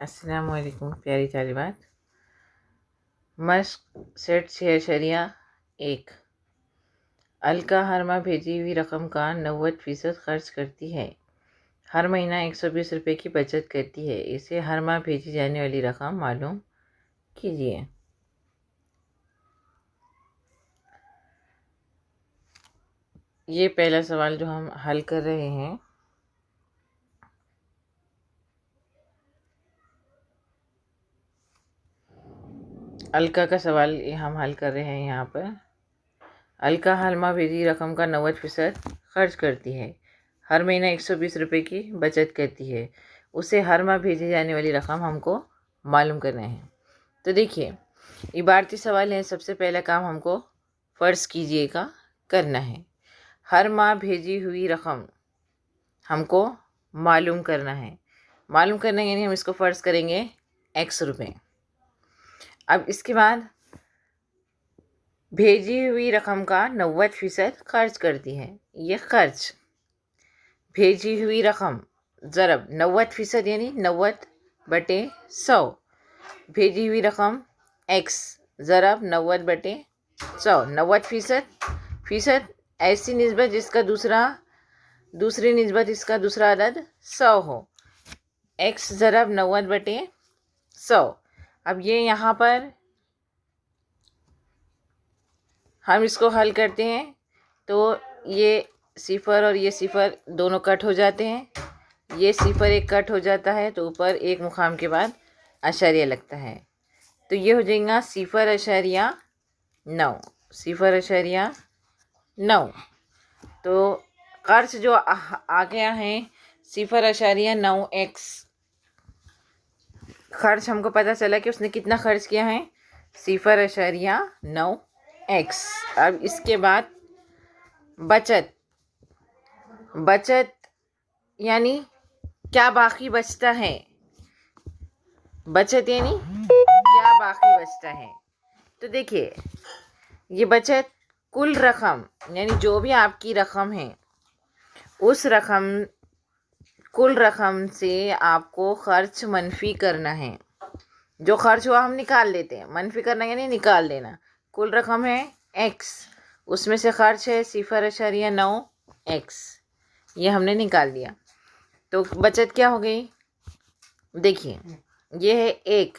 अस्सलाम वालेकुम प्यारी तालिबात। मश्क सेट 6.1। अलका हर माह भेजी हुई रकम का 90% खर्च करती है। हर महीना 120 रुपये की बचत करती है। इसे हर माह भेजी जाने वाली रकम मालूम कीजिए। ये पहला सवाल जो हम हल कर रहे हैं, अलका का सवाल हम हल कर रहे हैं। यहाँ पर अलका हर माह भेजी रकम का 90% खर्च करती है। हर महीना 120 रुपये की बचत करती है। उसे हर माह भेजी जाने वाली रकम हमको मालूम करना है। तो देखिए, इबारती सवाल है। सबसे पहला काम हमको फ़र्ज़ कीजिएगा करना है। हर माह भेजी हुई रकम हमको मालूम करना है। मालूम करना है यानी हम इसको फ़र्ज़ करेंगे x रुपये। अब इसके बाद भेजी हुई रकम का 90% खर्च करती है। ये खर्च भेजी हुई रकम ज़रब 90% यानी 90/100। भेजी हुई रकम x ज़रब 90/100। 90% ऐसी निस्बत जिसका दूसरी निस्बत इसका दूसरा अदद 100 हो। x ज़रब 90/100। अब ये यहाँ पर हम इसको हल करते हैं तो ये सिफ़र और ये सिफ़र दोनों कट हो जाते हैं। ये सिफ़र एक कट हो जाता है तो ऊपर एक मुकाम के बाद अशारिया लगता है। तो ये हो जाएगा 0.9। 0.9। तो खर्च जो आ गया है 0.9x। खर्च हमको पता चला कि उसने कितना खर्च किया है 0.9x। अब इसके बाद बचत यानी क्या बाकी बचता है। बचत यानी क्या बाकी बचता है। तो देखिए, ये बचत कुल रकम यानी जो भी आपकी रकम है उस कुल रकम से आपको खर्च मनफी करना है। जो खर्च हुआ हम निकाल लेते हैं। मनफी करना यानी निकाल देना। कुल रकम है x, उसमें से खर्च है 0.9x। ये हमने निकाल दिया। तो बचत क्या हो गई, देखिए ये है एक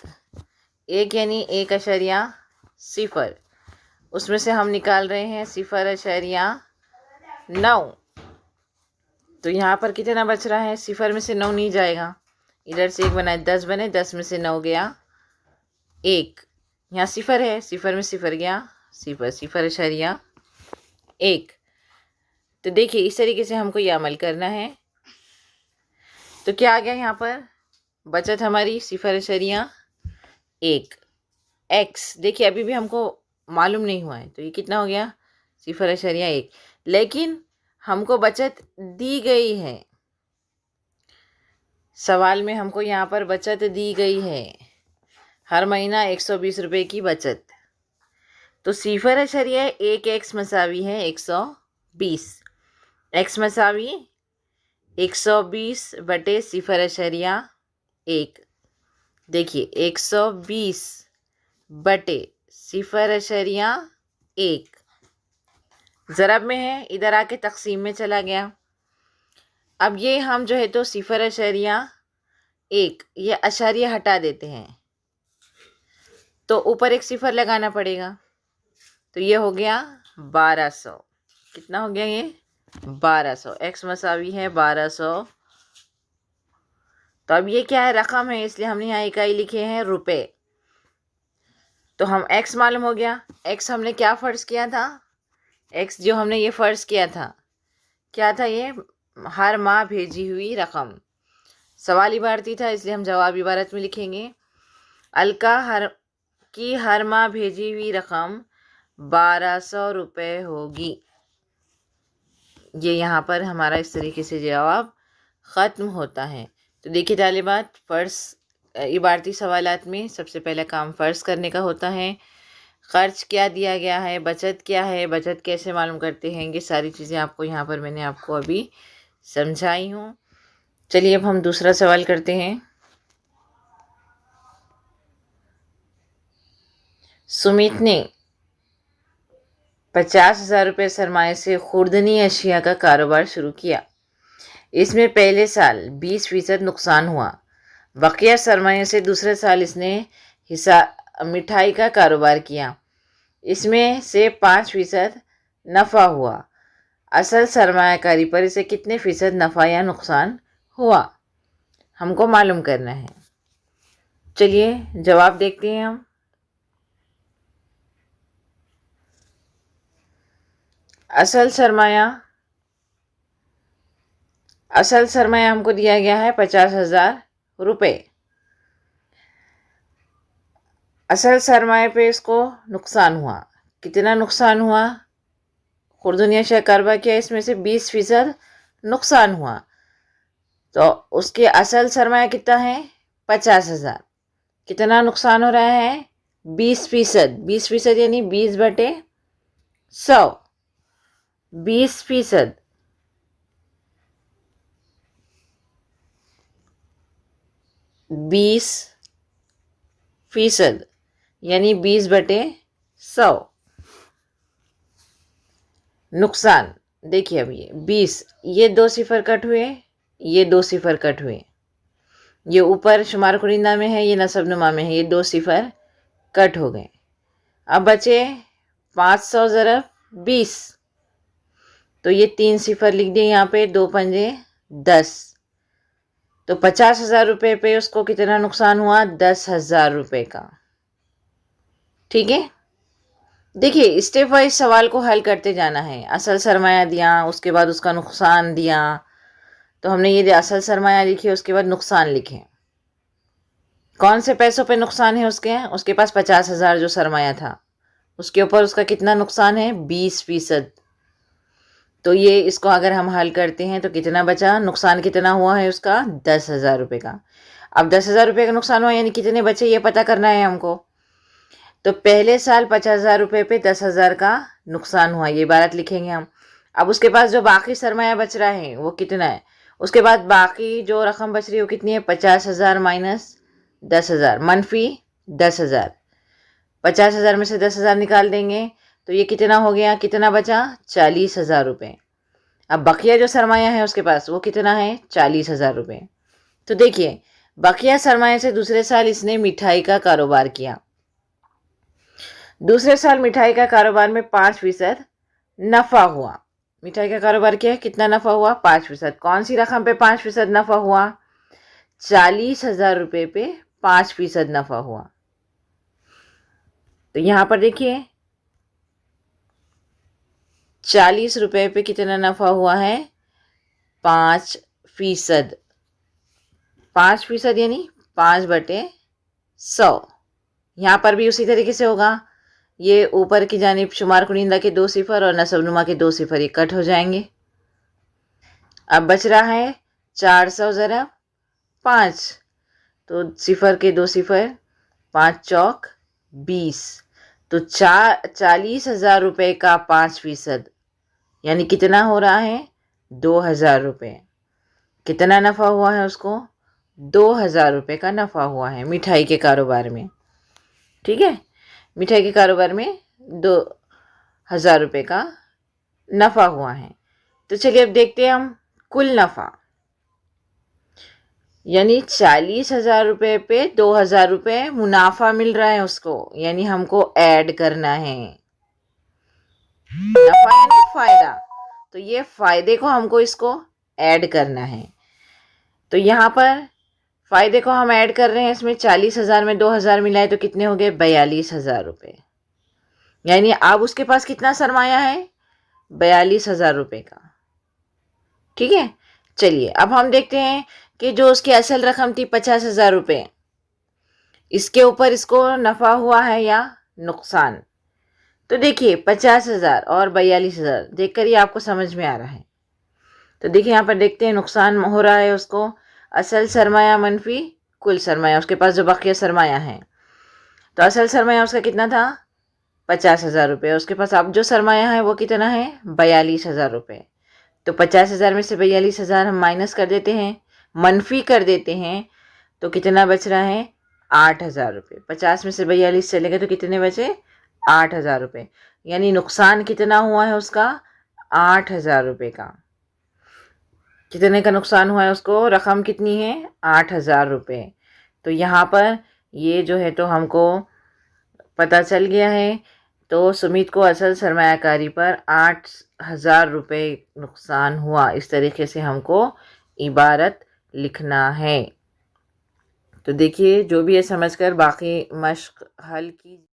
यानी 1.0। उसमें से हम निकाल रहे हैं 0.9। तो यहाँ पर कितना बच रहा है, 0 में से 9 नहीं जाएगा। इधर से 1 बनाए 10 बने, 10 में से 9 गया 1। यहाँ 0 है, 0 में 0 गया 0.1। तो देखिए इस तरीके से हमको ये अमल करना है। तो क्या आ गया यहाँ पर, बचत हमारी 0.1 x। देखिए अभी भी हमको मालूम नहीं हुआ है तो ये कितना हो गया 0.1। लेकिन हमको बचत दी गई है। सवाल में हमको यहाँ पर बचत दी गई है, हर महीना 120 रुपये की बचत। तो 0.1x मसावी है 120। x मसावी 120/0.1। देखिए 120/0.1 ज़रब में है, इधर आके तकसीम में चला गया। अब ये हम जो है तो 0.1 ये अशारिया हटा देते हैं तो ऊपर एक 0 लगाना पड़ेगा। तो ये हो गया 1200। कितना हो गया ये 1200। x मसावी है 1200। तो अब ये क्या है, रकम है, इसलिए हमने यहाँ इकाई लिखे हैं रुपए। तो हम x मालूम हो गया। x हमने क्या फ़र्ज़ किया था, x जो हमने ये फ़र्ज़ किया था क्या था, ये हर माह भेजी हुई रकम। सवाल इबारती था इसलिए हम जवाब इबारत में लिखेंगे। अलका हर माह भेजी हुई रकम 1200 रुपये होगी। ये यहाँ पर हमारा इस तरीके से जवाब ख़त्म होता है। तो देखिए तालिबात, इबारती सवालात में सबसे पहला काम फ़र्ज़ करने का होता है। ख़र्च क्या दिया गया है, बचत क्या है, बचत कैसे मालूम करते हैं, ये सारी चीज़ें आपको यहाँ पर मैंने आपको अभी समझाई हूँ। चलिए अब हम दूसरा सवाल करते हैं। सुमित ने 50,000 रुपये सरमाए से खुर्दनी अशिया का कारोबार शुरू किया। इसमें पहले साल 20% नुकसान हुआ। बकिया सरमाए से दूसरे साल इसने हिस्सा मिठाई का कारोबार किया। इसमें से 5% नफ़ा हुआ। असल सरमायाकारी पर इसे कितने फीसद नफ़ा या नुकसान हुआ, हमको मालूम करना है। चलिए जवाब देखते हैं हम। असल सरमाया हमको दिया गया है 50,000 रुपये। असल सरमाए पे इसको नुकसान हुआ। कितना नुकसान हुआ? खुर्दनिया शेयर कारोबार किया, इसमें से 20% नुकसान हुआ। तो उसके असल सरमाया कितना है? 50,000। कितना नुकसान हो रहा है? 20%। 20% यानी 20/100। 20%। 20% यानी 20/100 नुकसान। देखिए अब ये 20, ये 2 सिफर कट हुए, ये 2 सिफर कट हुए। ये ऊपर शुमार कुरिंदा में है, ये नसबनुमा में है, ये 2 सिफर कट हो गए। अब बचे 500 ज़रब 20, तो ये 3 सिफर लिख दिए यहाँ पे, 2 पंजे 10। तो 50,000 रुपये पे उसको कितना नुकसान हुआ? 10,000 रुपये का। ठीक है, देखिए स्टेप वाइज सवाल को हल करते जाना है। असल सरमाया दिया, उसके बाद उसका नुकसान दिया, तो हमने ये असल सरमाया लिखी, उसके बाद नुकसान लिखे। कौन से पैसों पे नुकसान है उसके पास 50,000 जो सरमाया था, उसके ऊपर उसका कितना नुकसान है? 20%। तो ये इसको अगर हम हल करते हैं तो कितना बचा? नुकसान कितना हुआ है उसका? 10,000 रुपये का। अब 10,000 रुपये का नुकसान हुआ यानी कितने बचे ये पता करना है हमको। तो पहले साल 50,000 रुपये पे 10,000 का नुकसान हुआ, ये इबारत लिखेंगे हम। अब उसके पास जो बाकी सरमाया बच रहा है वो कितना है? उसके बाद बाकी जो रकम बच रही है वो कितनी है? 50,000 माइनस 10,000 मनफी 10,000। 50,000 में से 10,000 निकाल देंगे तो ये कितना हो गया? कितना बचा? 40,000 रुपये। अब बकिया जो सरमाया है उसके पास वो कितना है? 40,000 रुपये। तो देखिए बकिया सरमाया से दूसरे साल इसने मिठाई का कारोबार किया। दूसरे साल मिठाई का कारोबार में 5% नफ़ा हुआ। मिठाई का कारोबार किया, कितना नफ़ा हुआ? 5%। कौन सी रकम पे 5% नफ़ा हुआ? 40,000 रुपये पे 5% नफ़ा हुआ। तो यहाँ पर देखिए 40 रुपये पे कितना नफ़ा हुआ है? 5%। 5% यानी 5/100। यहाँ पर भी उसी तरीके से होगा। ये ऊपर की जानिब शुमार कुनिंदा के 2 सिफर और नसबनुमा के 2 सिफर ये कट हो जाएंगे। अब बच रहा है 400 ज़रब 5, तो सिफर के 2 सिफर, 5 चौक 20। तो 40,000 रुपये का 5% यानी कितना हो रहा है? 2,000 रुपये। कितना नफ़ा हुआ है उसको? 2,000 रुपये का नफ़ा हुआ है मिठाई के कारोबार में। ठीक है, मिठाई के कारोबार में 2,000 रुपये का नफ़ा हुआ है। तो चलिए अब देखते हैं हम कुल नफ़ा, यानी 40,000 रुपये पे 2,000 रुपये मुनाफा मिल रहा है उसको, यानी हमको ऐड करना है। नफ़ा यानी फ़ायदा, तो ये फ़ायदे को हमको इसको ऐड करना है। तो यहाँ पर फ़ायदे को हम ऐड कर रहे हैं, इसमें 40,000 में 2,000 मिलाए तो कितने हो गए? 42,000 रुपये। यानी अब उसके पास कितना सरमाया है? 42,000 रुपये का। ठीक है, चलिए अब हम देखते हैं कि जो उसकी असल रकम थी 50,000 रुपये, इसके ऊपर इसको नफ़ा हुआ है या नुकसान। तो देखिए 50,000 और 42,000 देखकर ही आपको समझ में आ रहा है। तो देखिए यहाँ पर देखते हैं नुकसान हो रहा है उसको। असल सरमाया मनफी कुल सरमाया, उसके पास जो बाकी सरमाया है। तो असल सरमाया उसका कितना था? 50,000 रुपये। उसके पास अब जो सरमाया है वो कितना है? 42,000 रुपये। तो 50,000 में से 42,000 हम माइनस कर देते हैं, मनफी कर देते हैं, तो कितना बच रहा है? 8,000 रुपये। 50 में से 42 चले गए तो कितने बचे? 8,000 रुपये। यानी नुकसान कितना हुआ है उसका? 8,000 रुपये का। कितने का नुकसान हुआ है उसको? रकम कितनी है? 8,000 रुपये। तो यहाँ पर ये जो है तो हमको पता चल गया है। तो सुमित को असल सरमायाकारी पर 8,000 रुपये नुकसान हुआ। इस तरीके से हमको इबारत लिखना है। तो देखिए जो भी है समझकर बाकी मश्क हल की।